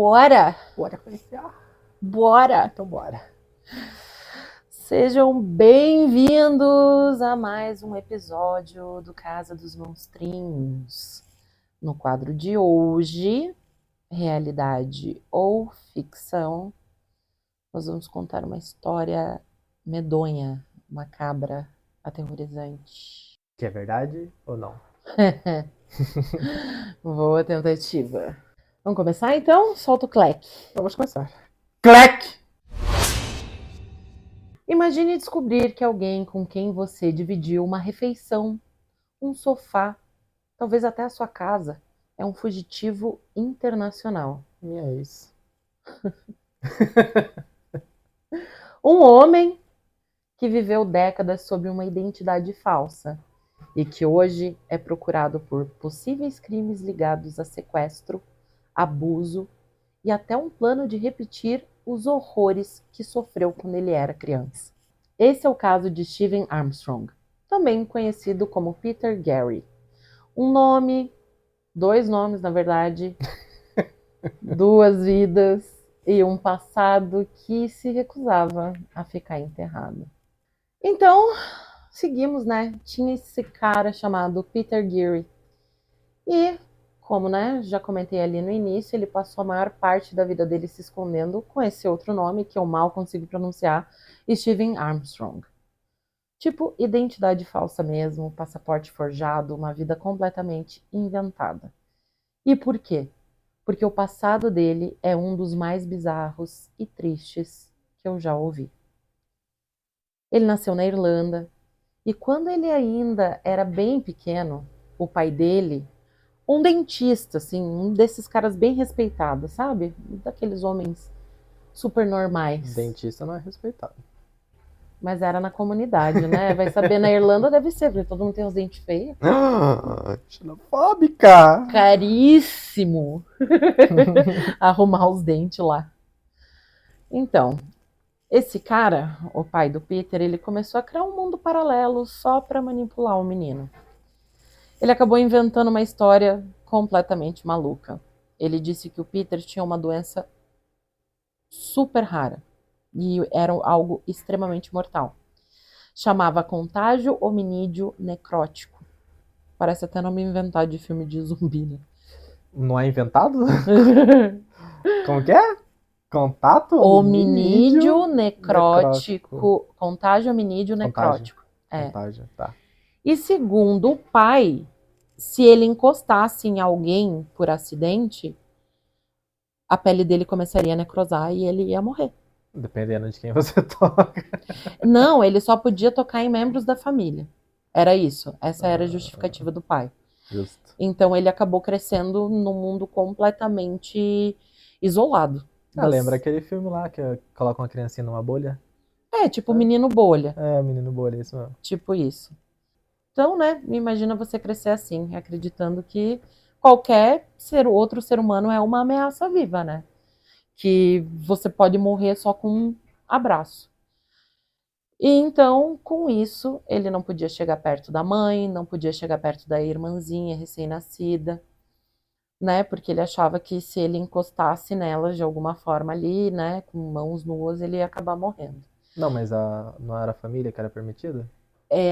Bora! Bora conhecer. Bora! Então bora. Sejam bem-vindos a mais um episódio do Casa dos Monstrinhos. No quadro de hoje, realidade ou ficção, nós vamos contar uma história medonha, macabra, aterrorizante. Que é verdade ou não? Boa tentativa. Vamos começar então? Solta o cleque. Vamos começar. Clack! Imagine descobrir que alguém com quem você dividiu uma refeição, um sofá, talvez até a sua casa, é um fugitivo internacional. E é isso. Um homem que viveu décadas sob uma identidade falsa e que hoje é procurado por possíveis crimes ligados a sequestro, abuso e até um plano de repetir os horrores que sofreu quando ele era criança. Esse é o caso de Steven Armstrong, também conhecido como Peter Gary. Um nome, dois nomes na verdade, duas vidas e um passado que se recusava a ficar enterrado. Então, seguimos, né? Tinha esse cara chamado Peter Gary. E, como, né, já comentei ali no início, ele passou a maior parte da vida dele se escondendo com esse outro nome que eu mal consigo pronunciar, Steven Armstrong. Tipo, identidade falsa mesmo, passaporte forjado, uma vida completamente inventada. E por quê? Porque o passado dele é um dos mais bizarros e tristes que eu já ouvi. Ele nasceu na Irlanda e quando ele ainda era bem pequeno, o pai dele, um dentista, assim, um desses caras bem respeitados, sabe? Daqueles homens super normais. Dentista não é respeitado. Mas era na comunidade, né? Vai saber, na Irlanda deve ser, porque todo mundo tem os dentes feios. Xenofóbica! Caríssimo arrumar os dentes lá. Então, esse cara, o pai do Peter, ele começou a criar um mundo paralelo só para manipular o menino. Ele acabou inventando uma história completamente maluca. Ele disse que o Peter tinha uma doença super rara e era algo extremamente mortal. Chamava contágio hominídeo necrótico. Parece até nome inventado de filme de zumbi, né? Não é inventado? Como que é? Contato Hominídeo necrótico. Contágio hominídeo necrótico. Contágio, tá. E segundo o pai, se ele encostasse em alguém por acidente, a pele dele começaria a necrosar e ele ia morrer. Dependendo de quem você toca. Não, ele só podia tocar em membros da família. Era isso. Essa era a justificativa do pai. Justo. Então ele acabou crescendo num mundo completamente isolado. Lembra aquele filme lá que coloca uma criancinha numa bolha? É, tipo Menino Bolha. É, Menino Bolha, isso mesmo. Tipo isso. Então, né, imagina você crescer assim, acreditando que qualquer outro ser humano é uma ameaça viva, né? Que você pode morrer só com um abraço. E então, com isso, ele não podia chegar perto da mãe, não podia chegar perto da irmãzinha recém-nascida, né? Porque ele achava que se ele encostasse nela de alguma forma ali, né, com mãos nuas, ele ia acabar morrendo. Não, mas não era a família que era permitida?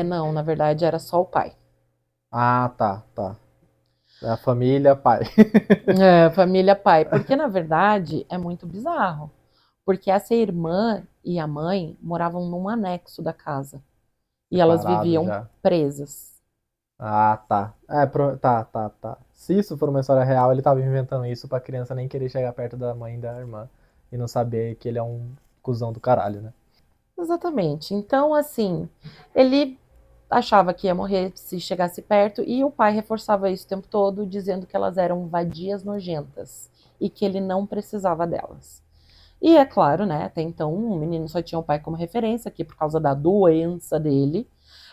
Não, na verdade era só o pai. Ah, tá. É a família, pai. Família pai. Porque, na verdade, é muito bizarro. Porque essa irmã e a mãe moravam num anexo da casa. E elas viviam já. presas. Ah, tá. Tá. Se isso for uma história real, ele tava inventando isso pra criança nem querer chegar perto da mãe e da irmã. E não saber que ele é um cuzão do caralho, né? Exatamente. Então, assim, ele achava que ia morrer se chegasse perto, e o pai reforçava isso o tempo todo, dizendo que elas eram vadias nojentas e que ele não precisava delas. E é claro, né, até então o menino só tinha o pai como referência, que por causa da doença dele,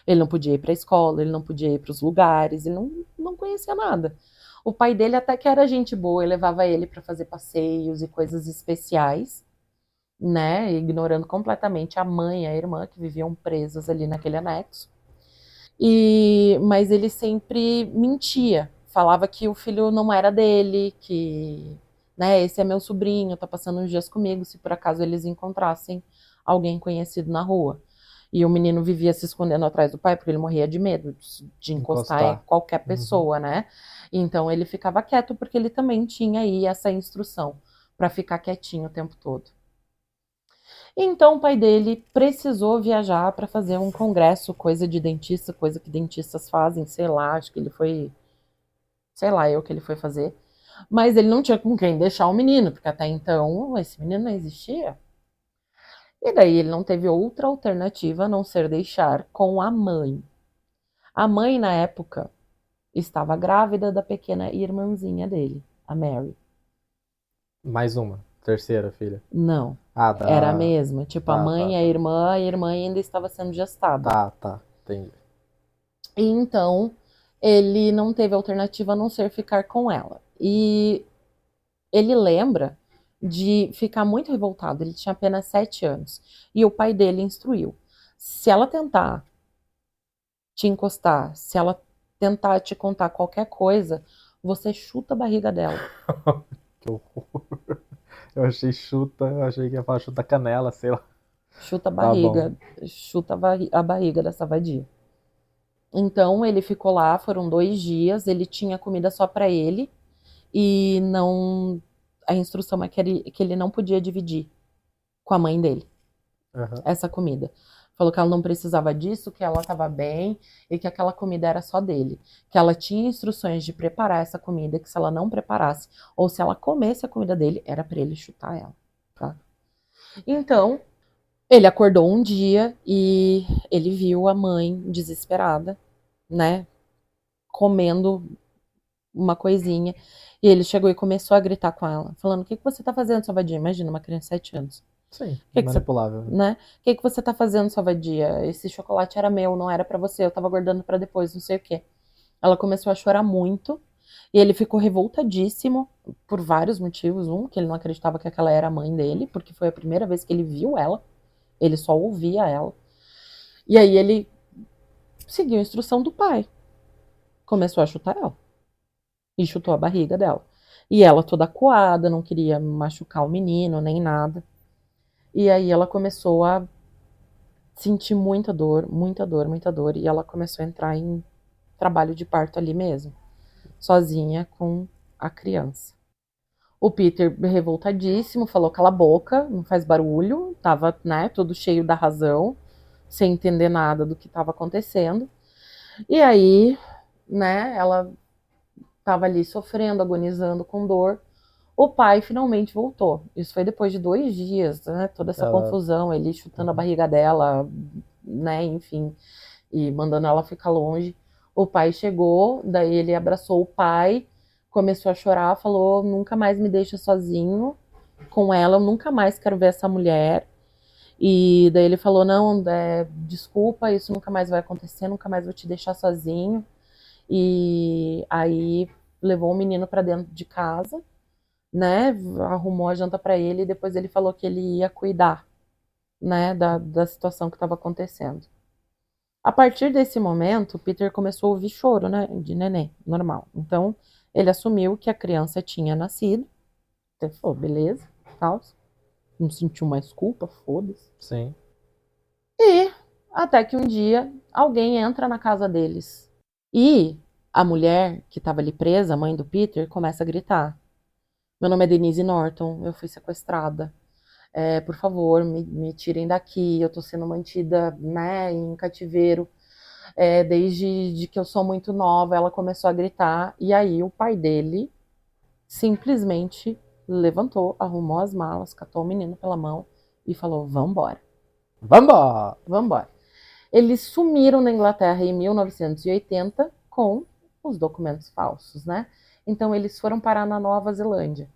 ele não podia ir para a escola, ele não podia ir para os lugares, ele não conhecia nada. O pai dele até que era gente boa, ele levava ele para fazer passeios e coisas especiais, né, ignorando completamente a mãe e a irmã que viviam presas ali naquele anexo. Mas ele sempre mentia, falava que o filho não era dele, que né? Esse é meu sobrinho, tá passando uns dias comigo, se por acaso eles encontrassem alguém conhecido na rua. E o menino vivia se escondendo atrás do pai porque ele morria de medo de encostar em Encostar. qualquer Uhum. pessoa, né? Então ele ficava quieto porque ele também tinha aí essa instrução para ficar quietinho o tempo todo. Então o pai dele precisou viajar para fazer um congresso, coisa de dentista, coisa que dentistas fazem, sei lá, acho que ele foi, sei lá, eu que ele foi fazer. Mas ele não tinha com quem deixar o menino, porque até então esse menino não existia. E daí ele não teve outra alternativa a não ser deixar com a mãe. A mãe, na época, estava grávida da pequena irmãzinha dele, a Mary. Mais uma. Terceira filha. Não, Ah, era a da. mesma. Tipo, Tá, tá, tá. a irmã ainda estava sendo gestada. Tá, tá. Entendi. E então ele não teve alternativa a não ser ficar com ela. E ele lembra de ficar muito revoltado. Ele tinha apenas 7 anos. E o pai dele instruiu: se ela tentar te encostar, se ela tentar te contar qualquer coisa, você chuta a barriga dela. Que horror. Eu achei chuta, eu achei que ia falar chuta canela, sei lá. Chuta a Tá bom. barriga, chuta a barriga dessa vadia. Então ele ficou lá, foram 2 dias, ele tinha comida só para ele e não. A instrução é que ele não podia dividir com a mãe dele Aham. essa comida. Falou que ela não precisava disso, que ela estava bem e que aquela comida era só dele. Que ela tinha instruções de preparar essa comida, que se ela não preparasse ou se ela comesse a comida dele, era para ele chutar ela, tá? Então, ele acordou um dia e ele viu a mãe desesperada, né, comendo uma coisinha. E ele chegou e começou a gritar com ela, falando: o que que você tá fazendo, sua vadia? Imagina, uma criança de 7 anos. Sim, O que que você, manipulável, né? né? O que que você tá fazendo, sua vadia? Esse chocolate era meu, não era pra você, eu tava guardando pra depois, não sei o quê. Ela começou a chorar muito e ele ficou revoltadíssimo por vários motivos. Um, que ele não acreditava que aquela era a mãe dele, porque foi a primeira vez que ele viu ela, ele só ouvia ela. E aí ele seguiu a instrução do pai, começou a chutar ela e chutou a barriga dela. E ela toda acuada, não queria machucar o menino nem nada. E aí ela começou a sentir muita dor, muita dor, muita dor. E ela começou a entrar em trabalho de parto ali mesmo, sozinha com a criança. O Peter, revoltadíssimo, falou: cala a boca, não faz barulho. Tava, né, todo cheio da razão, sem entender nada do que estava acontecendo. E aí, né, ela tava ali sofrendo, agonizando com dor. O pai finalmente voltou. Isso foi depois de 2 dias, né? Toda essa Ela. confusão, ele chutando a Uhum. barriga dela, né? Enfim, e mandando ela ficar longe. O pai chegou, daí ele abraçou o pai, começou a chorar, falou: nunca mais me deixa sozinho com ela, eu nunca mais quero ver essa mulher. E daí ele falou: não, desculpa, isso nunca mais vai acontecer, nunca mais vou te deixar sozinho. E aí levou o menino para dentro de casa, né? Arrumou a janta para ele e depois ele falou que ele ia cuidar, né, da situação que estava acontecendo. A partir desse momento, Peter começou a ouvir choro, né, de neném, normal. Então, ele assumiu que a criança tinha nascido. Ele falou: beleza, tal. Não sentiu mais culpa, foda-se. Sim. E até que um dia alguém entra na casa deles. E a mulher que estava ali presa, a mãe do Peter, começa a gritar: meu nome é Denise Norton, eu fui sequestrada. Por favor, me tirem daqui, eu tô sendo mantida, né, em cativeiro. Desde que eu sou muito nova, ela começou a gritar. E aí o pai dele simplesmente levantou, arrumou as malas, catou o menino pela mão e falou: vambora, Vambora! vambora. Eles sumiram na Inglaterra em 1980 com os documentos falsos, né? Então eles foram parar na Nova Zelândia.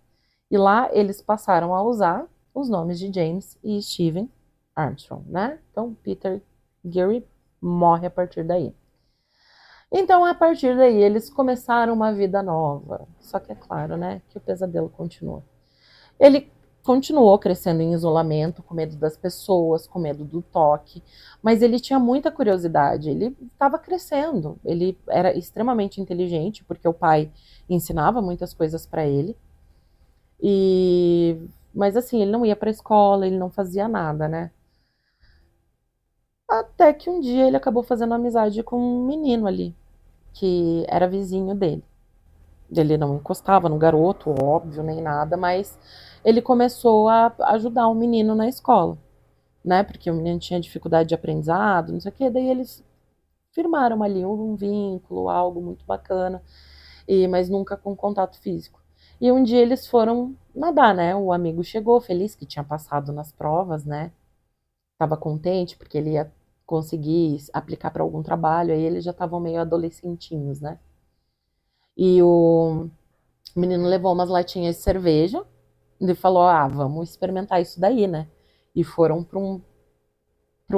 E lá eles passaram a usar os nomes de James e Stephen Armstrong, né? Então Peter Geary morre a partir daí. Então, a partir daí, eles começaram uma vida nova. Só que é claro, né, que o pesadelo continua. Ele continuou crescendo em isolamento, com medo das pessoas, com medo do toque, mas ele tinha muita curiosidade. Ele estava crescendo. Ele era extremamente inteligente, porque o pai ensinava muitas coisas para ele. E mas assim, ele não ia pra escola, ele não fazia nada, né? Até que um dia ele acabou fazendo amizade com um menino ali, que era vizinho dele. Ele não encostava no garoto, óbvio, nem nada, mas ele começou a ajudar o menino na escola, né? Porque o menino tinha dificuldade de aprendizado, não sei o quê, daí eles firmaram ali um vínculo, algo muito bacana, mas nunca com contato físico. E um dia eles foram nadar, né? O amigo chegou feliz que tinha passado nas provas, né? Tava contente porque ele ia conseguir aplicar para algum trabalho, aí eles já estavam meio adolescentinhos, né? E o menino levou umas latinhas de cerveja e falou: Ah, vamos experimentar isso daí, né? E foram para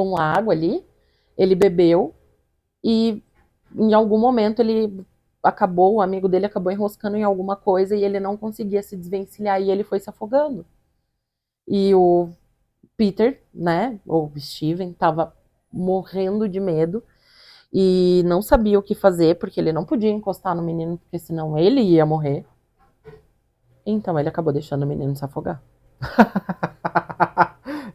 um lago ali. Ele bebeu e em algum momento o amigo dele acabou enroscando em alguma coisa e ele não conseguia se desvencilhar e ele foi se afogando. E o Peter, né, ou Steven, tava morrendo de medo e não sabia o que fazer porque ele não podia encostar no menino porque senão ele ia morrer. Então ele acabou deixando o menino se afogar.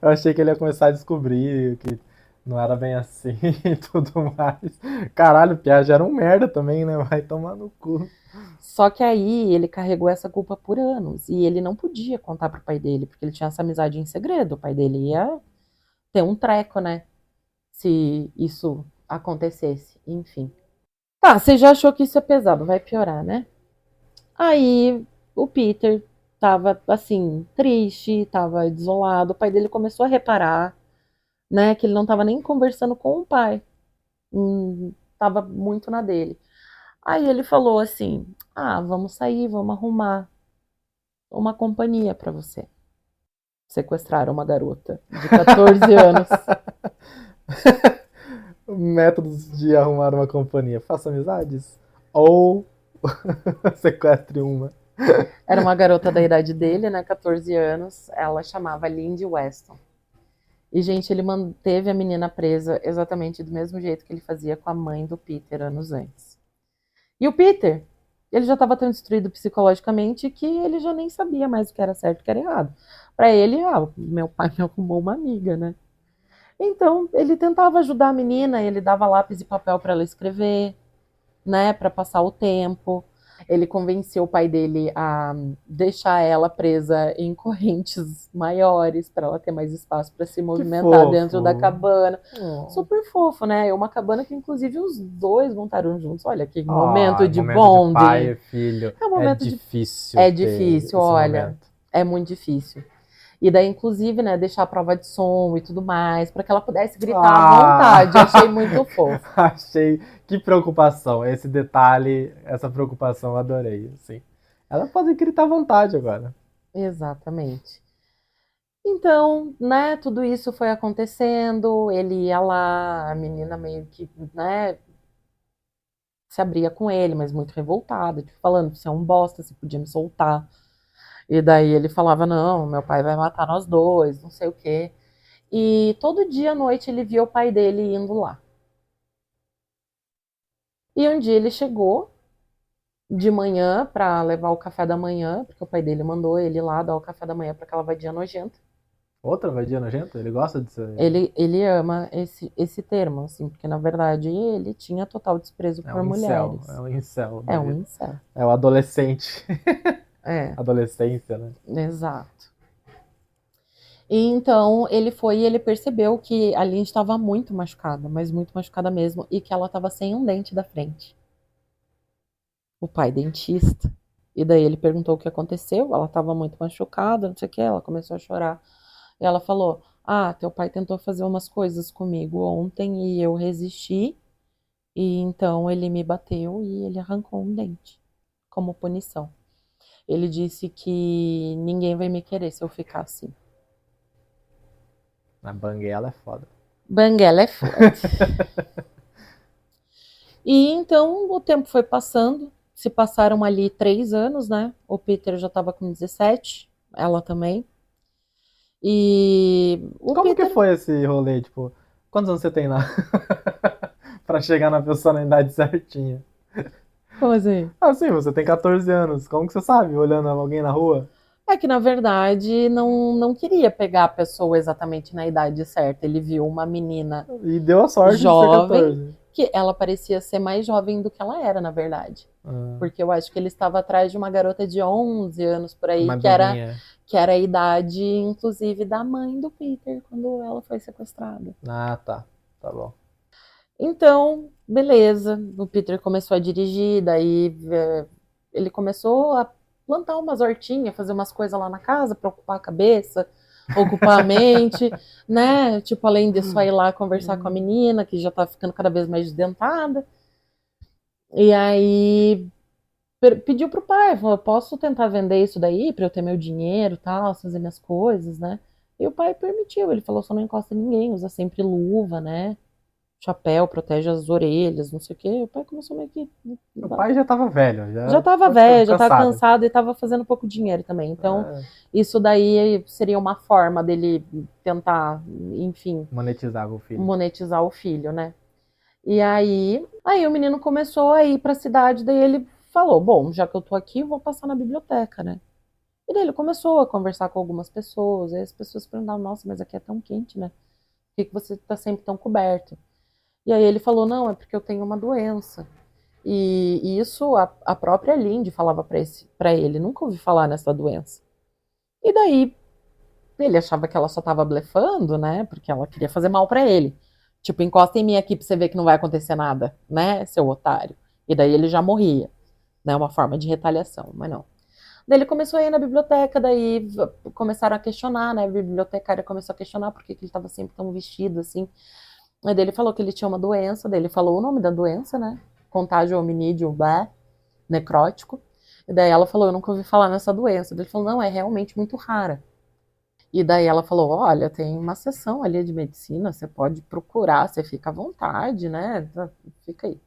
Eu achei que ele ia começar a descobrir que não era bem assim e tudo mais. Caralho, o Piaget era um merda também, né? Vai tomar no cu. Só que aí ele carregou essa culpa por anos e ele não podia contar pro pai dele, porque ele tinha essa amizade em segredo. O pai dele ia ter um treco, né? Se isso acontecesse, enfim. Tá, você já achou que isso é pesado, vai piorar, né? Aí o Peter tava assim, triste, tava desolado. O pai dele começou a reparar, né, que ele não tava nem conversando com o pai. Tava muito na dele. Aí ele falou assim: Ah, vamos sair, vamos arrumar uma companhia pra você. Sequestraram uma garota de 14 anos. Métodos de arrumar uma companhia. Faça amizades ou sequestre uma. Era uma garota da idade dele, né? 14 anos. Ela chamava Lindy Weston. E, gente, ele manteve a menina presa exatamente do mesmo jeito que ele fazia com a mãe do Peter anos antes. E o Peter, ele já estava tão destruído psicologicamente que ele já nem sabia mais o que era certo e o que era errado. Para ele, meu pai me arrumou uma amiga, né? Então, ele tentava ajudar a menina, ele dava lápis e papel para ela escrever, né, para passar o tempo. Ele convenceu o pai dele a deixar ela presa em correntes maiores para ela ter mais espaço para se Que movimentar dentro da fofo. cabana. Oh. Super fofo, né? É uma cabana que inclusive os dois montaram juntos. Olha que momento Ah, de momento de pai bonding. e filho. É um É momento de difícil é ter difícil, esse olha. momento. É muito difícil. E daí, inclusive, né, deixar a prova de som e tudo mais, para que ela pudesse gritar à vontade. Achei muito fofo. Achei. Que preocupação. Esse detalhe, essa preocupação, eu adorei. Assim. Ela pode gritar à vontade agora. Exatamente. Então, né, tudo isso foi acontecendo, ele ia lá, a menina meio que, né, se abria com ele, mas muito revoltada, tipo, falando, você é um bosta, você podia me soltar. E daí ele falava, não, meu pai vai matar nós dois, não sei o quê. E todo dia à noite ele via o pai dele indo lá. E um dia ele chegou de manhã para levar o café da manhã, porque o pai dele mandou ele lá dar o café da manhã para aquela vadia nojenta. Outra vadia nojenta? Ele gosta de ser. Ele ama esse termo, assim, porque na verdade ele tinha total desprezo É por um incel. É mulheres. um incel da É um vida. incel. É o adolescente. É, Adolescência, né? exato. E então ele foi e ele percebeu que a Lynn estava muito machucada, mas muito machucada mesmo, e que ela estava sem um dente da frente. O pai dentista. E daí ele perguntou o que aconteceu, ela estava muito machucada, não sei o que, ela começou a chorar. E ela falou: Ah, teu pai tentou fazer umas coisas comigo ontem e eu resisti. E então ele me bateu e ele arrancou um dente, como punição. Ele disse que ninguém vai me querer se eu ficar assim. A banguela é foda. Banguela é forte. E então o tempo foi passando. Se passaram ali 3 anos, né? O Peter já estava com 17, ela também. E o Como que Peter. foi esse rolê? Tipo, quantos anos você tem lá? Pra chegar na pessoa na idade certinha. Como assim? Ah, sim, você tem 14 anos. Como que você sabe? Olhando alguém na rua? É que, na verdade, não queria pegar a pessoa exatamente na idade certa. Ele viu uma menina E deu a sorte de ser jovem, 14. que ela parecia ser mais jovem do que ela era, na verdade. Ah, Porque eu acho que ele estava atrás de uma garota de 11 anos por aí, uma bebinha. que era a idade, inclusive, da mãe do Peter, quando ela foi sequestrada. Ah, tá. Tá bom. Então, beleza, o Peter começou a dirigir, daí ele começou a plantar umas hortinhas, fazer umas coisas lá na casa para ocupar a cabeça, ocupar a mente, né? Tipo, além de só ir lá conversar com a menina, que já tá ficando cada vez mais desdentada. E aí pediu pro pai, falou, posso tentar vender isso daí para eu ter meu dinheiro, tal, fazer minhas coisas, né? E o pai permitiu, ele falou, só não encosta em ninguém, usa sempre luva, né? Chapéu, protege as orelhas, não sei o quê. O pai começou meio que. O pai já tava velho, Já já estava tava ficando velho, já estava cansado. cansado e estava fazendo pouco dinheiro também. Então, É, isso daí seria uma forma dele tentar, enfim, monetizava o filho. monetizar o filho, né? E aí o menino começou a ir para a cidade, daí ele falou: Bom, já que eu tô aqui, vou passar na biblioteca, né? E daí ele começou a conversar com algumas pessoas, aí as pessoas perguntavam: Nossa, mas aqui é tão quente, né? Por que você tá sempre tão coberto? E aí ele falou: Não, é porque eu tenho uma doença. E isso a própria Lindy falava para ele, nunca ouvi falar nessa doença. E daí ele achava que ela só estava blefando, né? Porque ela queria fazer mal para ele. Tipo, encosta em mim aqui pra você ver que não vai acontecer nada, né, seu otário? E daí ele já morria, né? Uma forma de retaliação, mas não. Daí ele começou a ir na biblioteca, daí começaram a questionar, né? A bibliotecária começou a questionar por que ele estava sempre tão vestido assim. Aí daí ele falou que ele tinha uma doença, daí ele falou o nome da doença, né? Contágio hominídeo necrótico. E daí ela falou, eu nunca ouvi falar nessa doença. Daí ele falou, não, é realmente muito rara. E daí ela falou, olha, tem uma sessão ali de medicina, você pode procurar, você fica à vontade, né? Fica aí.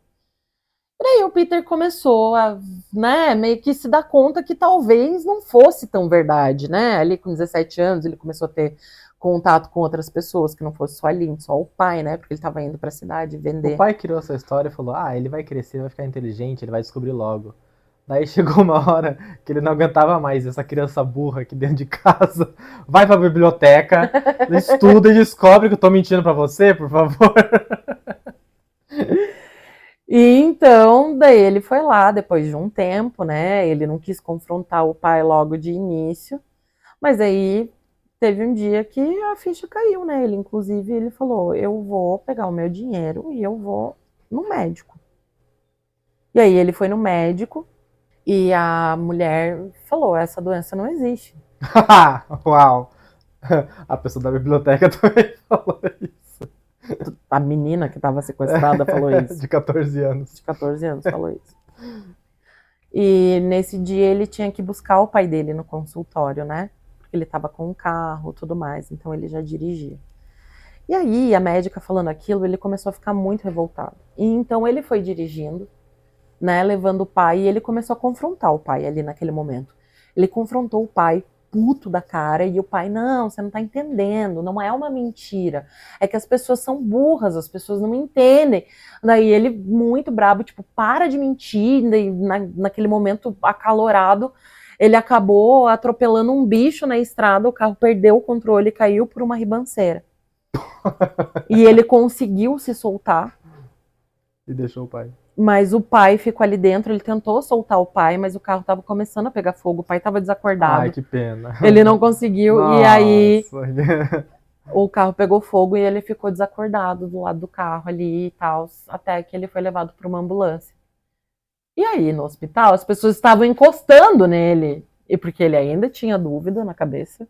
E daí o Peter começou a, né, meio que se dar conta que talvez não fosse tão verdade, né? Ali com 17 anos ele começou a ter contato com outras pessoas, que não fosse só a Lynn, só o pai, né? Porque ele estava indo para a cidade O vender. pai criou essa história e falou: Ah, ele vai crescer, vai ficar inteligente, ele vai descobrir logo. Daí chegou uma hora que ele não aguentava mais essa criança burra aqui dentro de casa. Vai pra biblioteca, estuda e descobre que eu tô mentindo pra você, por favor. E então, daí ele foi lá depois de um tempo, né? Ele não quis confrontar o pai logo de início, mas aí teve um dia que a ficha caiu, né? Ele, inclusive, ele falou: Eu vou pegar o meu dinheiro e eu vou no médico. E aí ele foi no médico e a mulher falou: Essa doença não existe. Uau! A pessoa da biblioteca também falou isso. A menina que estava sequestrada falou isso. De 14 anos. De 14 anos falou isso. E nesse dia ele tinha que buscar o pai dele no consultório, né? Porque ele estava com um carro, tudo mais, então ele já dirigia. E aí a médica falando aquilo, ele começou a ficar muito revoltado. E então ele foi dirigindo, né, levando o pai, e ele começou a confrontar o pai ali naquele momento. Ele confrontou o pai puto da cara, e o pai, não, você não tá entendendo, não é uma mentira, é que as pessoas são burras, as pessoas não entendem. Daí ele, muito brabo, tipo, para de mentir, daí, naquele momento acalorado, ele acabou atropelando um bicho na estrada, o carro perdeu o controle e caiu por uma ribanceira. E ele conseguiu se soltar, E deixou o pai. mas o pai ficou ali dentro, ele tentou soltar o pai, mas o carro estava começando a pegar fogo, o pai estava desacordado. Ai, que pena. Ele não conseguiu, e aí Nossa. o carro pegou fogo e ele ficou desacordado do lado do carro ali e tal, até que ele foi levado para uma ambulância. E aí, no hospital, as pessoas estavam encostando nele, e porque ele ainda tinha dúvida na cabeça.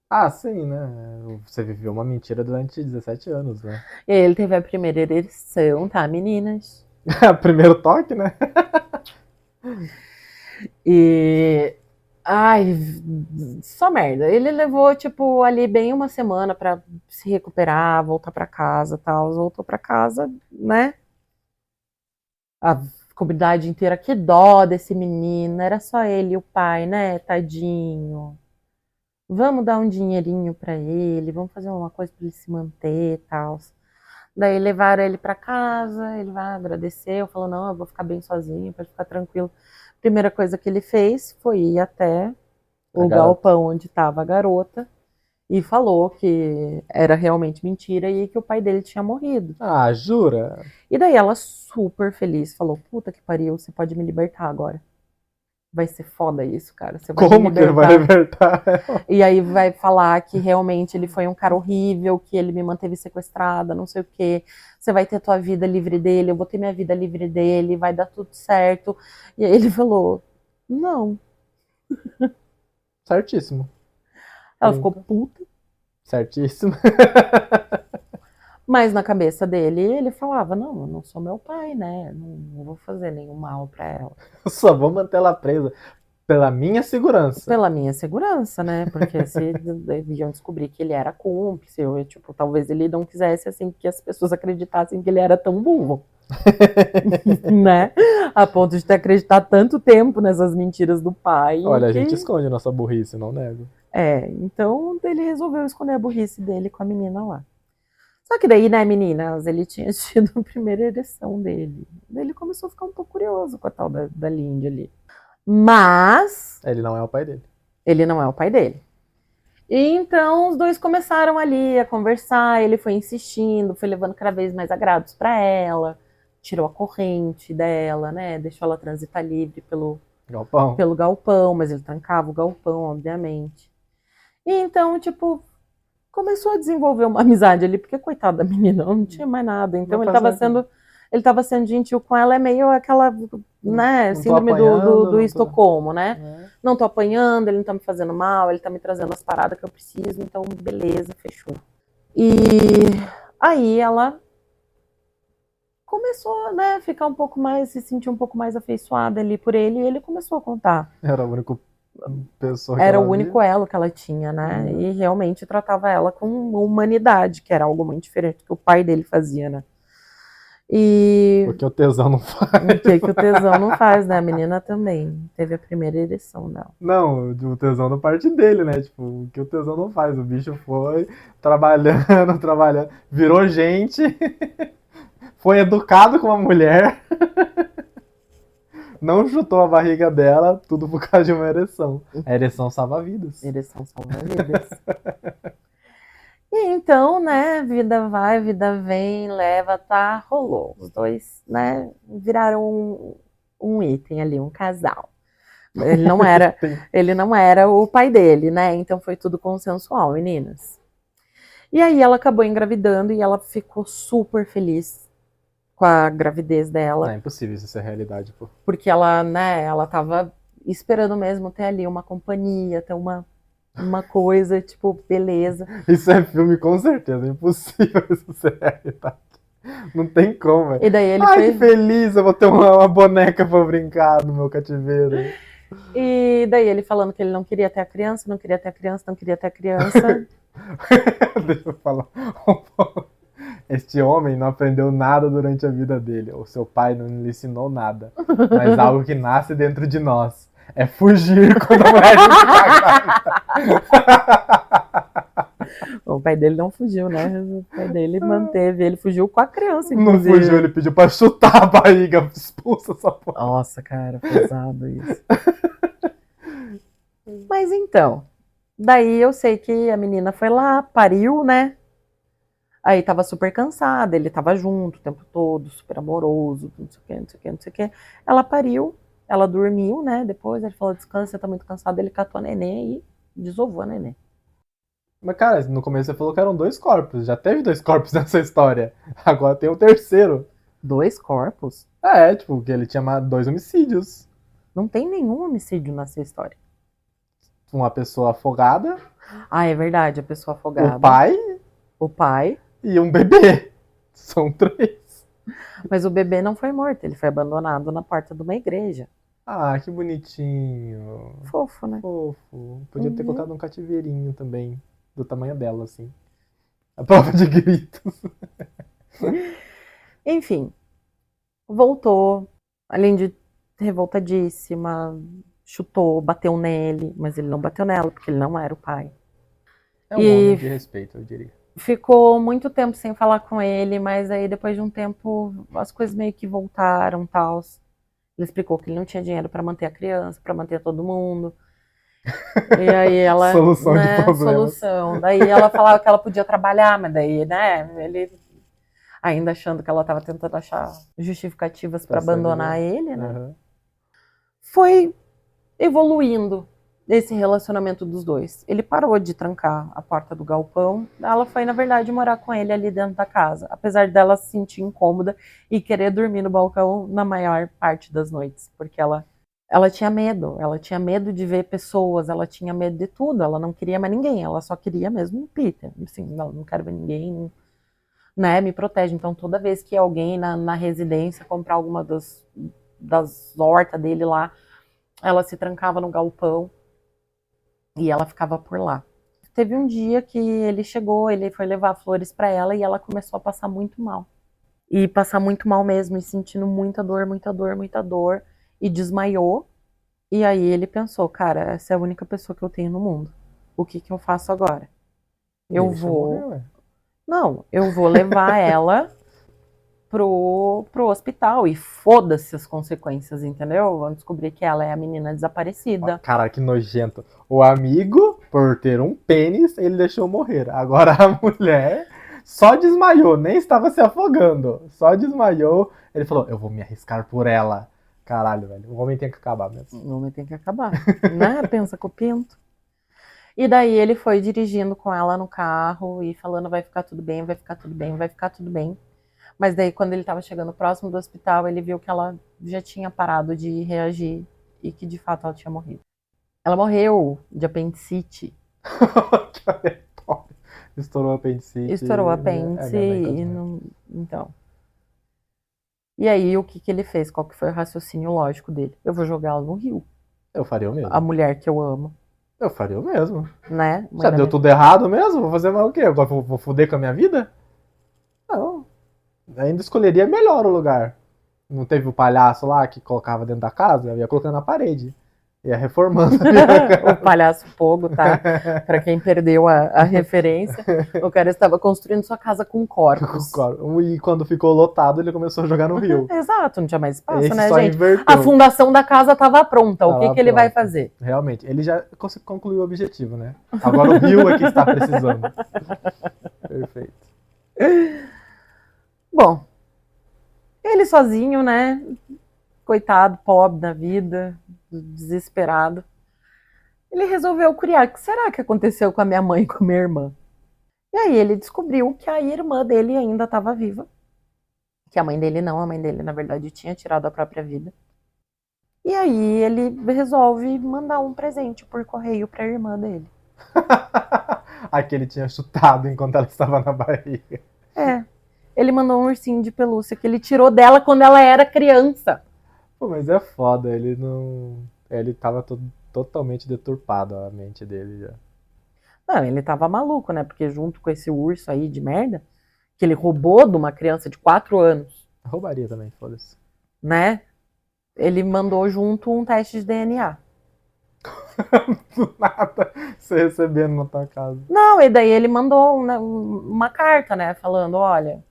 Ah, sim, né? Você viveu uma mentira durante 17 anos, né? E aí ele teve a primeira ereção, tá, meninas? Primeiro toque, né? E ai, só merda. Ele levou, tipo, ali bem uma semana pra se recuperar, voltar pra casa e tal. Voltou pra casa, né? A comunidade inteira, que dó desse menino. Era só ele e o pai, né? Tadinho. Vamos dar um dinheirinho pra ele, vamos fazer uma coisa pra ele se manter e tal. Daí levaram ele pra casa, ele vai agradecer, falou, não, eu vou ficar bem sozinho, pode ficar tranquilo. Primeira coisa que ele fez foi ir até o galpão onde estava a garota e falou que era realmente mentira e que o pai dele tinha morrido. Ah, jura? E daí ela, super feliz, falou: puta que pariu, você pode me libertar agora. Vai ser foda isso, cara. Você vai me Como que ele vai libertar ela? E aí vai falar que realmente ele foi um cara horrível, que ele me manteve sequestrada, não sei o quê. Você vai ter tua vida livre dele, eu vou ter minha vida livre dele, vai dar tudo certo. E aí ele falou: não. Certíssimo. Ela ficou puta. Certíssimo. Mas na cabeça dele, ele falava: não, eu não sou meu pai, né? Não vou fazer nenhum mal pra ela. Eu só vou manter ela presa pela minha segurança. Pela minha segurança, né? Porque se iam descobrir que ele era cúmplice, ou, tipo, talvez ele não quisesse, assim, que as pessoas acreditassem que ele era tão burro. Né? A ponto de ter acreditado tanto tempo nessas mentiras do pai. Olha, a gente esconde nossa burrice, não nego. Então ele resolveu esconder a burrice dele com a menina lá. Só que daí, né, meninas, ele tinha tido a primeira ereção dele. Daí ele começou a ficar um pouco curioso com a tal da Lindy ali. Mas ele não é o pai dele. Ele não é o pai dele. E então os dois começaram ali a conversar, ele foi insistindo, foi levando cada vez mais agrados para ela, tirou a corrente dela, né, deixou ela transitar livre pelo galpão, mas ele trancava o galpão, obviamente. E então, tipo, começou a desenvolver uma amizade ali, porque coitada da menina, não tinha mais nada. Então ele estava sendo gentil com ela, é meio aquela, né, síndrome do Estocolmo, né? Não tô apanhando, ele não tá me fazendo mal, ele tá me trazendo as paradas que eu preciso, então beleza, fechou. E aí ela começou, né, ficar um pouco mais, se sentir um pouco mais afeiçoada ali por ele, e ele começou a contar. Era o único pessoa que era o único elo que ela tinha, né? E realmente tratava ela com humanidade, que era algo muito diferente do que o pai dele fazia, né? Porque o tesão não faz. O tesão não faz, né? A menina também teve a primeira ereção dela. Não, o tesão da parte dele, né? Tipo, o que o tesão não faz. O bicho foi trabalhando, virou gente, foi educado com uma mulher, não chutou a barriga dela, tudo por causa de uma ereção. A ereção salva vidas. Ereção salva vidas. E então, né, vida vai, vida vem, leva, tá, rolou. Os dois, né, viraram um item ali, um casal. Ele não era o pai dele, né, então foi tudo consensual, meninas. E aí ela acabou engravidando e ela ficou super feliz com a gravidez dela. Não, é impossível isso ser realidade, pô. Porque ela, né, ela tava esperando mesmo ter ali uma companhia, ter uma coisa, tipo, beleza. Isso é filme com certeza, é impossível isso ser realidade. Não tem como, velho. E daí ele que feliz, eu vou ter uma boneca pra brincar no meu cativeiro. E daí ele falando que ele não queria ter a criança, não queria ter a criança, não queria ter a criança. Deixa eu falar. Este homem não aprendeu nada durante a vida dele. O seu pai não lhe ensinou nada. Mas algo que nasce dentro de nós. É fugir quando a mulher está. O pai dele não fugiu, né? O pai dele manteve. Ele fugiu com a criança, inclusive. Não fugiu, ele pediu pra chutar a barriga. Expulsa essa porra. Nossa, cara, pesado isso. Mas então, daí eu sei que a menina foi lá, pariu, né? Aí tava super cansada, ele tava junto o tempo todo, super amoroso, não sei o que, não sei o que, não sei o que. Ela pariu, ela dormiu, né? Depois ele falou, descansa, você tá muito cansado. Ele catou a neném e desovou a neném. Mas, cara, no começo você falou que eram 2 corpos. Já teve 2 corpos nessa história. Agora tem o terceiro. 2 corpos? Tipo, que ele tinha 2 homicídios. Não tem nenhum homicídio nessa história. Uma pessoa afogada. É verdade, a pessoa afogada. O pai. E um bebê. São 3. Mas o bebê não foi morto, ele foi abandonado na porta de uma igreja. Que bonitinho. Fofo, né? Fofo. Podia ter colocado um cativeirinho também. Do tamanho dela, assim. A prova de gritos. Enfim. Voltou. Além de revoltadíssima. Chutou, bateu nele. Mas ele não bateu nela, porque ele não era o pai. É um homem de respeito, eu diria. Ficou muito tempo sem falar com ele, mas aí depois de um tempo as coisas meio que voltaram, tal. Ele explicou que ele não tinha dinheiro para manter a criança, para manter todo mundo. E aí ela, Solução de né, problemas. solução. Daí ela falava que ela podia trabalhar, mas daí, né, ele ainda achando que ela estava tentando achar justificativas para Pra ser abandonar melhor. ele, né? Aham. Foi evoluindo esse relacionamento dos dois. Ele parou de trancar a porta do galpão. Ela foi, na verdade, morar com ele ali dentro da casa, apesar dela se sentir incômoda e querer dormir no balcão na maior parte das noites, porque ela tinha medo de ver pessoas, ela tinha medo de tudo, ela não queria mais ninguém, ela só queria mesmo o Peter. Assim, não quero ver ninguém, né? Me protege. Então, toda vez que alguém na residência comprar alguma das hortas dele lá, ela se trancava no galpão e ela ficava por lá. Teve um dia que ele chegou, ele foi levar flores para ela e ela começou a passar muito mal. E passar muito mal mesmo, e sentindo muita dor, muita dor, muita dor, e desmaiou. E aí ele pensou, cara, essa é a única pessoa que eu tenho no mundo. O que que eu faço agora? Eu Deixa eu morrer, vou. ué. Não, eu vou levar ela pro hospital e foda-se as consequências, entendeu? Vão descobrir que ela é a menina desaparecida. Cara, que nojento. O amigo, por ter um pênis, ele deixou morrer. Agora a mulher só desmaiou, nem estava se afogando. Só desmaiou. Ele falou: eu vou me arriscar por ela. Caralho, velho. O homem tem que acabar mesmo. O homem tem que acabar, né? Pensa com o pinto. E daí ele foi dirigindo com ela no carro e falando: vai ficar tudo bem, vai ficar tudo bem, vai ficar tudo bem. Mas daí, quando ele estava chegando próximo do hospital, ele viu que ela já tinha parado de reagir e que de fato ela tinha morrido. Ela morreu de apendicite. Que aleatório. Estourou o apendicite. Estourou o É apêndice minha mãe e também. não. Então. E aí, o que, que ele fez? Qual que foi o raciocínio lógico dele? Eu vou jogá-la no rio. Eu faria o A mesmo. mulher que eu amo, Eu faria o mesmo. né? Já Mãe da deu minha... tudo errado mesmo? Vou fazer mais o quê? Agora vou foder com a minha vida? Não. Ainda escolheria melhor o lugar. Não teve o palhaço lá que colocava dentro da casa? Eu ia colocando na parede. Ia reformando. O palhaço Pogo, tá? Pra quem perdeu a referência, o cara estava construindo sua casa com corpos. E quando ficou lotado, ele começou a jogar no rio. Exato, não tinha mais espaço, Esse né, só gente? inverteu. A fundação da casa estava pronta. O que, Tava que ele vai pronto. fazer? Realmente, ele já concluiu o objetivo, né? Agora o rio é que está precisando. Perfeito. Bom, ele sozinho, né? Coitado, pobre da vida, desesperado. Ele resolveu criar. O que será que aconteceu com a minha mãe e com a minha irmã? E aí ele descobriu que a irmã dele ainda estava viva. Que a mãe dele não, a mãe dele, na verdade, tinha tirado a própria vida. E aí ele resolve mandar um presente por correio para a irmã dele. A que ele tinha chutado enquanto ela estava na barriga. É. Ele mandou um ursinho de pelúcia que ele tirou dela quando ela era criança. Pô, mas é foda, ele não. Ele tava totalmente deturpado a mente dele já. Não, ele tava maluco, né? Porque junto com esse urso aí de merda, que ele roubou de uma criança de 4 anos, Roubaria também, foda-se. né? Ele mandou junto um teste de DNA. Do nada, você recebendo na tua casa. Não, e daí ele mandou uma carta, né? Falando, olha,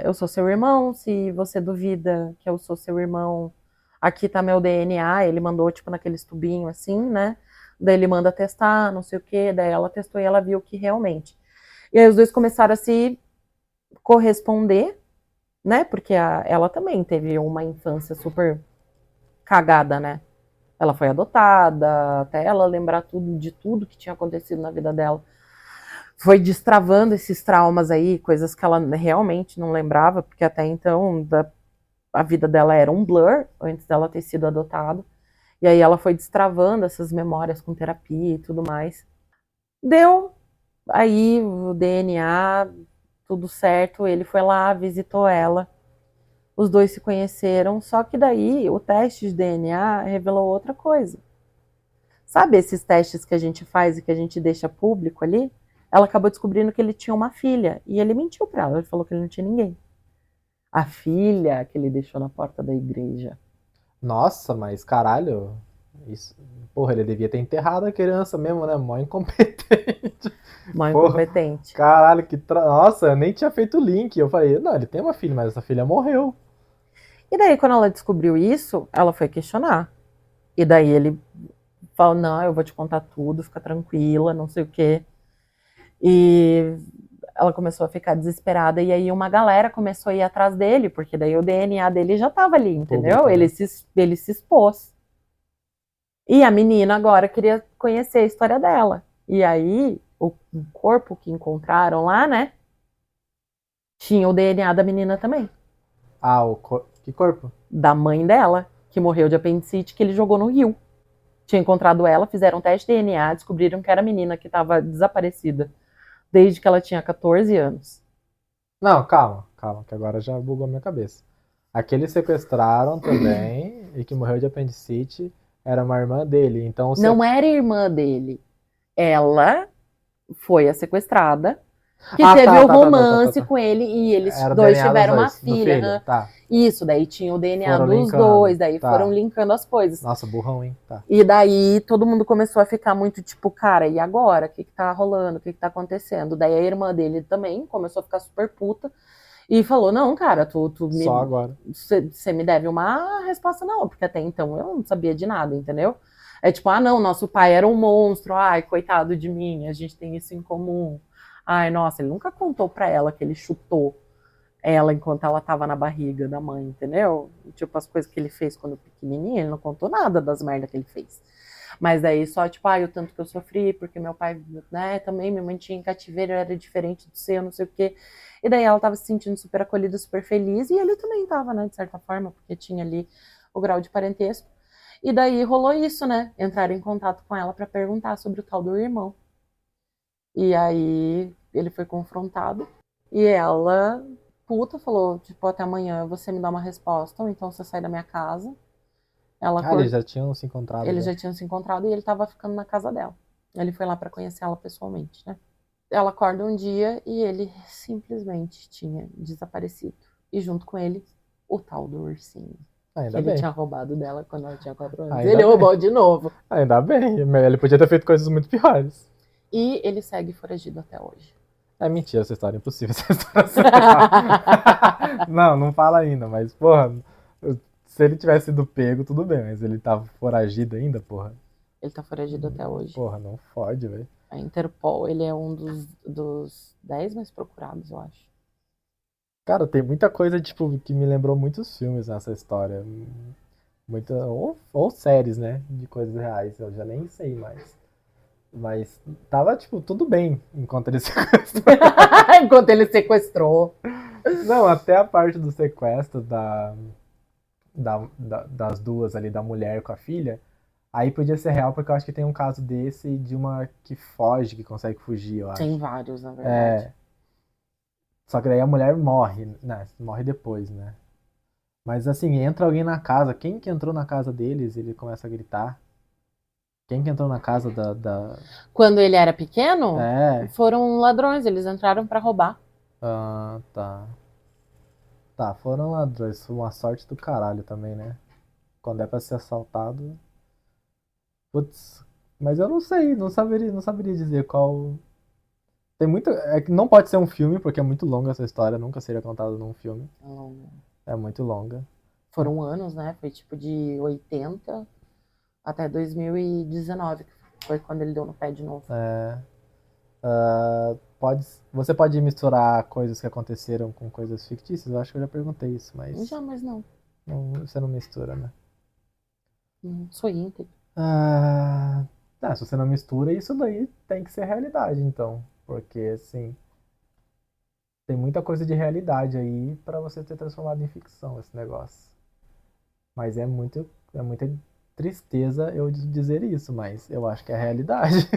eu sou seu irmão, se você duvida que eu sou seu irmão, aqui tá meu DNA. Ele mandou, tipo, naqueles tubinhos assim, né? Daí ele manda testar, não sei o quê. Daí ela testou e ela viu que realmente. E aí os dois começaram a se corresponder, né? Porque ela também teve uma infância super cagada, né? Ela foi adotada, até ela lembrar de tudo que tinha acontecido na vida dela. Foi destravando esses traumas aí, coisas que ela realmente não lembrava, porque até então a vida dela era um blur, antes dela ter sido adotada. E aí ela foi destravando essas memórias com terapia e tudo mais. Deu aí o DNA, tudo certo, ele foi lá, visitou ela. Os dois se conheceram, só que daí o teste de DNA revelou outra coisa. Sabe esses testes que a gente faz e que a gente deixa público ali? Ela acabou descobrindo que ele tinha uma filha e ele mentiu para ela, ele falou que ele não tinha ninguém. A filha que ele deixou na porta da igreja. Nossa, mas caralho. Isso. Porra, ele devia ter enterrado a criança mesmo, né? Mó incompetente. Mãe Porra, incompetente. caralho, Nossa, eu nem tinha feito o link. Eu falei, não, ele tem uma filha, mas essa filha morreu. E daí, quando ela descobriu isso, ela foi questionar. E daí ele Falou, não, eu vou te contar tudo, fica tranquila, não sei o quê. E ela começou a ficar desesperada, e aí uma galera começou a ir atrás dele, porque daí o DNA dele já tava ali, entendeu? Público, né? Ele se expôs. E a menina agora queria conhecer a história dela. E aí, o corpo que encontraram lá, né? Tinha o DNA da menina também. Ah, que corpo? Da mãe dela, que morreu de apendicite, que ele jogou no rio. Tinha encontrado ela, fizeram um teste de DNA, descobriram que era a menina que estava desaparecida desde que ela tinha 14 anos. Não, calma, que agora já bugou a minha cabeça. Aqueles sequestraram também e que morreu de apendicite era uma irmã dele. Então Não era irmã dele. Ela foi a sequestrada, que teve o romance com ele, e eles Era o dois DNA dos tiveram uma dois, do filha. filho, tá. Isso, daí tinha o DNA Foram dos linkando, dois, daí tá. foram linkando as coisas. Nossa, burrão, hein? Tá. E daí todo mundo começou a ficar muito tipo, cara, e agora? O que tá rolando? O que tá acontecendo? Daí a irmã dele também começou a ficar super puta e falou: não, cara, tu me. Só agora. Você me deve uma resposta, não, porque até então eu não sabia de nada, entendeu? É tipo, ah, não, nosso pai era um monstro, ai, coitado de mim, a gente tem isso em comum. Ai, nossa, ele nunca contou pra ela que ele chutou ela enquanto ela tava na barriga da mãe, entendeu? Tipo, as coisas que ele fez quando pequenininho, ele não contou nada das merdas que ele fez. Mas aí só, tipo, o tanto que eu sofri, porque meu pai, né, também me mantinha em cativeiro, era diferente do seu, não sei o quê. E daí ela tava se sentindo super acolhida, super feliz, e ele também tava, né, de certa forma, porque tinha ali o grau de parentesco. E daí rolou isso, né? Entraram em contato com ela para perguntar sobre o tal do irmão. E aí ele foi confrontado e ela, puta, falou, tipo, até amanhã você me dá uma resposta, ou então você sai da minha casa. Eles já tinham se encontrado. Eles já tinham se encontrado e ele tava ficando na casa dela. Ele foi lá para conhecer ela pessoalmente, né? Ela acorda um dia e ele simplesmente tinha desaparecido. E junto com ele, o tal do ursinho. Ainda que ele bem. tinha roubado dela quando ela tinha 4 anos. Ainda ele bem. roubou de novo. Ainda bem. Ele podia ter feito coisas muito piores. E ele segue foragido até hoje. É mentira essa história, é impossível essa história. Não fala ainda, mas, porra, se ele tivesse sido pego, tudo bem, mas ele tava foragido ainda, porra. Ele tá foragido até hoje. Porra, não fode, velho. A Interpol, ele é um dos 10 mais procurados, eu acho. Cara, tem muita coisa, tipo, que me lembrou muitos filmes nessa história. Ou séries, né? De coisas reais, eu já nem sei mais. Mas tava, tipo, tudo bem enquanto ele sequestrou. Enquanto ele sequestrou. Não, até a parte do sequestro das duas ali, da mulher com a filha. Aí podia ser real, porque eu acho que tem um caso desse de uma que foge, que consegue fugir, eu acho. Tem vários, na verdade. Só que daí a mulher morre, né? Morre depois, né? Mas assim, entra alguém na casa. Quem que entrou na casa deles? Ele começa a gritar. Quem que entrou na casa da... Quando ele era pequeno, foram ladrões, eles entraram pra roubar. Ah, tá. Tá, foram ladrões. Foi uma sorte do caralho também, né? Quando é pra ser assaltado. Putz, mas eu não sei, não saberia dizer qual. Tem muito. É que não pode ser um filme, porque é muito longa essa história, nunca seria contada num filme. É muito longa. Foram anos, né? Foi tipo de 80 até 2019, que foi quando ele deu no pé de novo. Você pode misturar coisas que aconteceram com coisas fictícias? Eu acho que eu já perguntei isso, mas. Já, mas não. Você não mistura, né? Sou íntegro. Se você não mistura, isso daí tem que ser realidade, então. Porque, assim, tem muita coisa de realidade aí pra você ter transformado em ficção esse negócio. Mas é muita tristeza eu dizer isso, mas eu acho que é a realidade.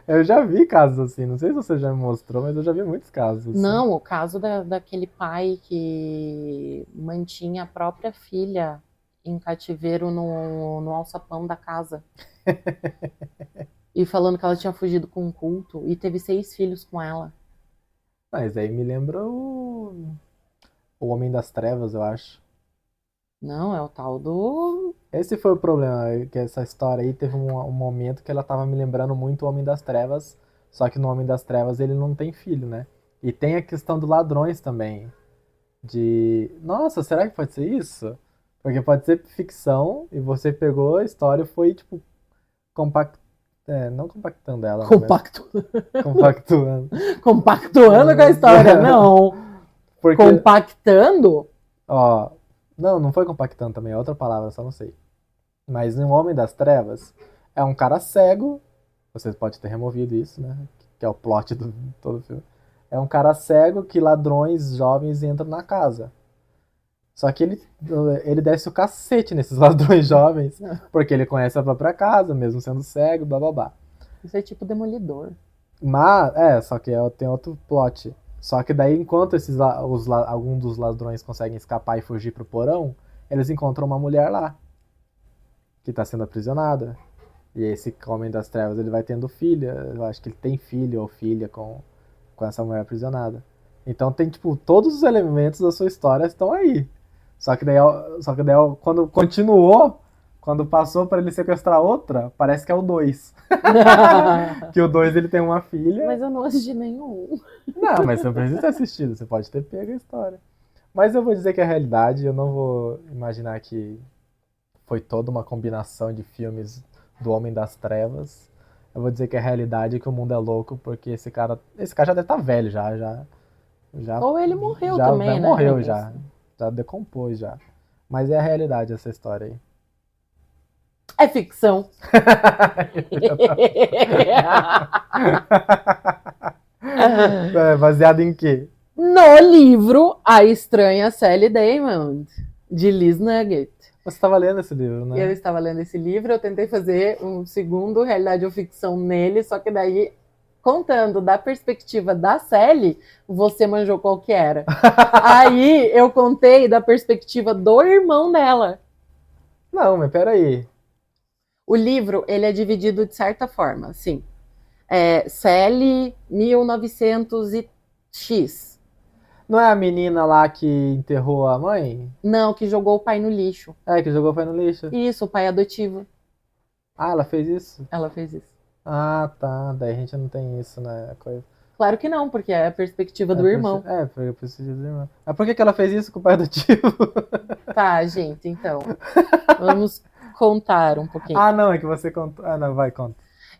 Eu já vi casos assim, não sei se você já me mostrou, mas eu já vi muitos casos assim. Não, o caso daquele pai que mantinha a própria filha em cativeiro no alçapão da casa. E falando que ela tinha fugido com um culto e teve 6 filhos com ela. Mas aí me lembra o Homem das Trevas, eu acho. Não, é o tal do... Esse foi o problema, que essa história aí teve um momento que ela tava me lembrando muito o Homem das Trevas, só que no Homem das Trevas ele não tem filho, né? E tem a questão dos ladrões também. Nossa, será que pode ser isso? Porque pode ser ficção e você pegou a história e foi, tipo, não compactando ela, né? Compacto... Compactuando. Compactuando com a história, não. Porque, Compactando? ó, não foi compactando também, é outra palavra, só não sei. Mas um Homem das Trevas é um cara cego, você pode ter removido isso, né? Que é o plot do todo o filme. É um cara cego que ladrões jovens entram na casa. Só que ele desce o cacete nesses ladrões jovens, porque ele conhece a própria casa, mesmo sendo cego, blá blá blá. Isso é tipo Demolidor. Mas, só que tem outro plot. Só que daí, enquanto alguns dos ladrões conseguem escapar e fugir pro porão, eles encontram uma mulher lá, que tá sendo aprisionada. E esse Homem das Trevas, ele vai tendo filha, eu acho que ele tem filho ou filha com essa mulher aprisionada. Então tem, tipo, todos os elementos da sua história estão aí. Só que daí quando continuou, quando passou pra ele sequestrar outra, parece que é o 2. Que o 2 ele tem uma filha. Mas eu não assisti nenhum. Não, mas você não precisa ter assistido, você pode ter pego a história. Mas eu vou dizer que é a realidade, eu não vou imaginar que foi toda uma combinação de filmes do Homem das Trevas. Eu vou dizer que é a realidade, que o mundo é louco, porque esse cara já deve estar velho, já Ou ele morreu já também, né? morreu já decompôs já. Mas é a realidade essa história aí. É ficção. Baseado em quê? No livro A Estranha Sally Diamond, de Liz Nugget. Você estava lendo esse livro, né? Eu estava lendo esse livro, eu tentei fazer um segundo realidade ou ficção nele, só que daí, contando da perspectiva da Sally, você manjou qual que era. Aí eu contei da perspectiva do irmão dela. Não, mas peraí. O livro, ele é dividido de certa forma, assim. Sally, 1900 Não é a menina lá que enterrou a mãe? Não, que jogou o pai no lixo. Que jogou foi no lixo. Isso, o pai adotivo. Ah, ela fez isso? Ela fez isso. Ah, tá. Daí a gente não tem isso, né? Claro que não, porque é a perspectiva do irmão. Foi a perspectiva do irmão. Mas por que ela fez isso com o pai adotivo? Tá, gente, então. Vamos contar um pouquinho. Ah, não, é que você contou. Ah, não, vai, conta.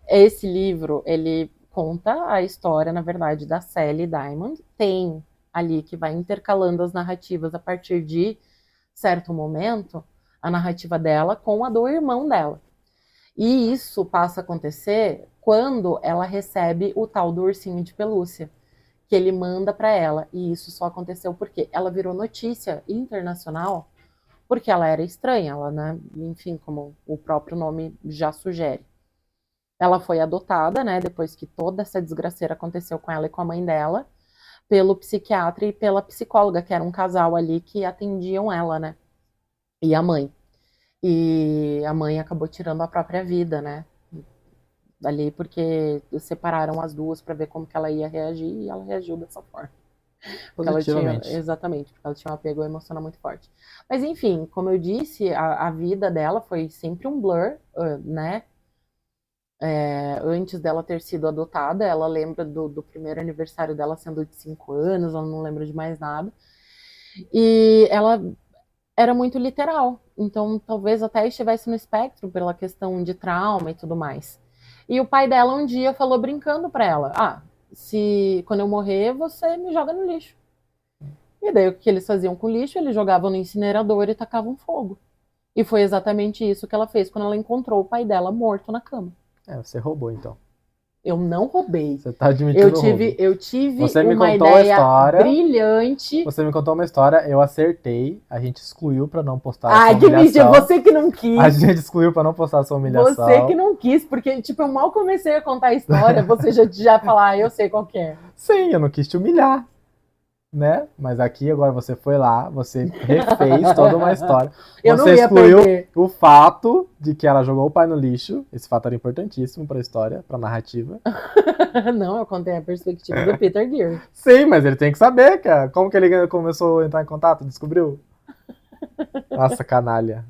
Esse livro, ele conta a história, na verdade, da Sally Diamond. Tem ali que vai intercalando as narrativas a partir de certo momento, a narrativa dela com a do irmão dela. E isso passa a acontecer quando ela recebe o tal do ursinho de pelúcia, que ele manda para ela. E isso só aconteceu porque ela virou notícia internacional, porque ela era estranha, ela, né? Enfim, como o próprio nome já sugere. Ela foi adotada, né? Depois que toda essa desgraceira aconteceu com ela e com a mãe dela, pelo psiquiatra e pela psicóloga, que era um casal ali que atendiam ela, né? E a mãe. E a mãe acabou tirando a própria vida, né? Ali porque separaram as duas para ver como que ela ia reagir e ela reagiu dessa forma. Positivamente. Exatamente, porque ela tinha um apego emocional muito forte. Mas enfim, como eu disse, a vida dela foi sempre um blur, né? Antes dela ter sido adotada, ela lembra do primeiro aniversário dela sendo de 5 anos, ela não lembra de mais nada. E ela era muito literal, então talvez até estivesse no espectro pela questão de trauma e tudo mais. E o pai dela um dia falou brincando para ela: se quando eu morrer você me joga no lixo. E daí o que eles faziam com o lixo? Eles jogavam no incinerador e tacavam fogo. E foi exatamente isso que ela fez quando ela encontrou o pai dela morto na cama. Você roubou então. Eu não roubei. Você tá admitindo eu tive você me uma contou ideia a história, brilhante. Você me contou uma história, eu acertei, a gente excluiu pra não postar a sua humilhação. Que mentira, você que não quis. A gente excluiu pra não postar a sua humilhação. Você que não quis, porque tipo, eu mal comecei a contar a história, você já falar, eu sei qual que é. Sim, eu não quis te humilhar, né? Mas aqui agora você foi lá, você refez toda uma história. Você excluiu o fato de que ela jogou o pai no lixo. Esse fato era importantíssimo pra história, pra narrativa. Não, eu contei a perspectiva do Peter Gear. Sim, mas ele tem que saber, cara. Como que ele começou a entrar em contato? Descobriu? Nossa, canalha.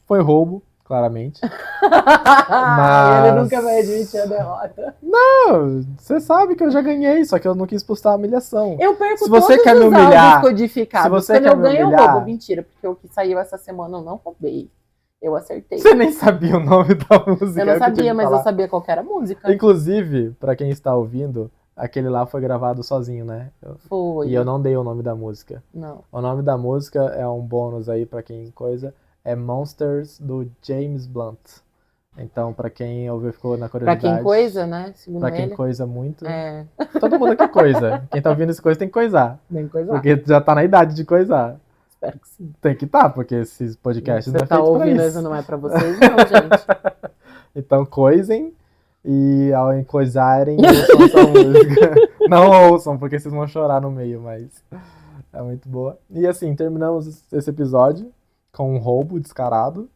Foi roubo. claramente. Ele nunca vai admitir a derrota. Não, você sabe que eu já ganhei, só que eu não quis postar a humilhação. Eu perco Se você todos quer me os humilhar, áudios codificados. se você Quando quer eu me ganho, eu humilhar- roubo. Mentira, porque o que saiu essa semana eu não roubei. Eu acertei. Você nem sabia o nome da música. Eu não é o que eu tinha sabia, que mas falar. eu sabia qual que era a música. Inclusive, pra quem está ouvindo, aquele lá foi gravado sozinho, né? Foi. E eu não dei o nome da música. Não. O nome da música é um bônus aí pra quem coisa. É Monsters, do James Blunt. Então, pra quem ouviu, ficou na Pra curiosidade. quem coisa, né? Segundo Pra quem ele. coisa muito. É, Todo mundo aqui coisa. Quem tá ouvindo essa coisa tem que coisar. nem coisa. Porque já tá na idade de coisar. Espero que sim. Tem que tá, porque esses podcasts Você não é tá feito pra ouvindo isso. isso, não é pra vocês, não, gente. Então, coisem. E ao coisarem, ouçam essa música. Não ouçam, porque vocês vão chorar no meio, mas é muito boa. E assim, terminamos esse episódio com um roubo descarado.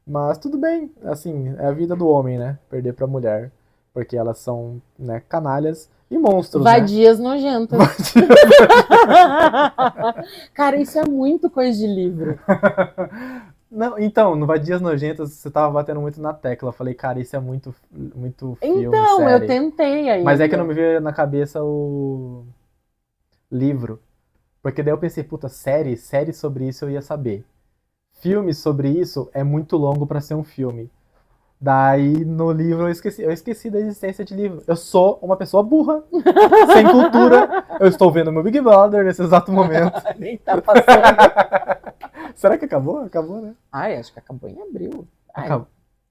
Mas tudo bem, assim, é a vida do homem, né? Perder pra mulher. Porque elas são, né, canalhas e monstros, né? Vadias nojentas. Cara, isso é muito coisa de livro. Não, então, no Vadias Nojentas você tava batendo muito na tecla. Eu falei, cara, isso é muito filme, Então, série. eu tentei aí. Mas é que não me veio na cabeça o livro. Porque daí eu pensei, puta, série sobre isso eu ia saber. Filme sobre isso é muito longo pra ser um filme. Daí no livro eu esqueci da existência de livro. Eu sou uma pessoa burra, sem cultura. Eu estou vendo meu Big Brother nesse exato momento. Nem tá passando. Será que acabou? Acabou, né? Ai, acho que acabou em abril. Ai, Acabou.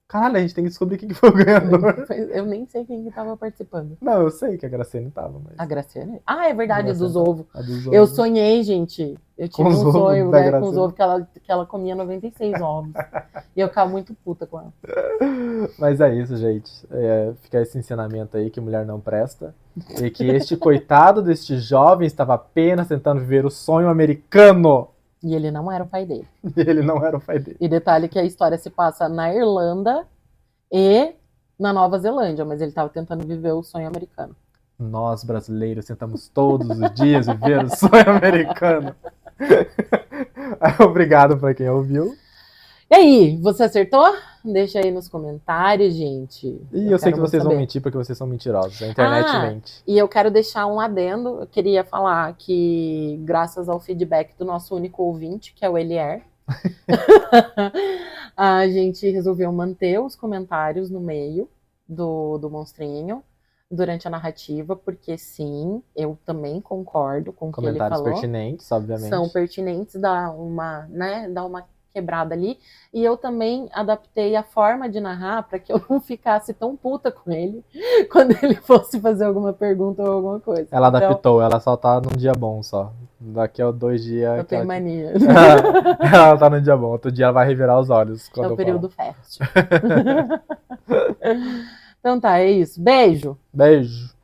Caralho, a gente tem que descobrir quem que foi o ganhador. eu nem sei quem que tava participando. Não, eu sei que a Graciane tava, mas. A Graciane? Ah, é verdade, A a dos Graciane ovos. A dos Eu ovos. sonhei, gente. Eu tive Com os um ovos sonho, da né, com os Graciane. ovos que ela comia 96 ovos. E eu ficava muito puta com ela. Mas é isso, gente. Fica esse ensinamento aí que mulher não presta. E que este coitado deste jovem estava apenas tentando viver o sonho americano. E ele não era o pai dele. E ele não era o pai dele. E detalhe que a história se passa na Irlanda e na Nova Zelândia, mas ele tava tentando viver o sonho americano. Nós, brasileiros, tentamos todos os dias viver o sonho americano. Obrigado pra quem ouviu. E aí, você acertou? Deixa aí nos comentários, gente. E eu sei que quero vocês vão saber. mentir porque vocês são mentirosos. A internet mente. E eu quero deixar um adendo. Eu queria falar que, graças ao feedback do nosso único ouvinte, que é o Elier, a gente resolveu manter os comentários no meio do monstrinho durante a narrativa, porque sim, eu também concordo com o que ele Comentários falou. pertinentes, obviamente. São pertinentes, dá uma quebrada ali. E eu também adaptei a forma de narrar para que eu não ficasse tão puta com ele quando ele fosse fazer alguma pergunta ou alguma coisa. Ela Então, adaptou, ela só tá num dia bom só. Daqui a 2 dias. eu que tenho ela... mania. ela tá num dia bom. Outro dia ela vai revirar os olhos. Quando É o eu período fértil. Então tá, é isso. Beijo! Beijo.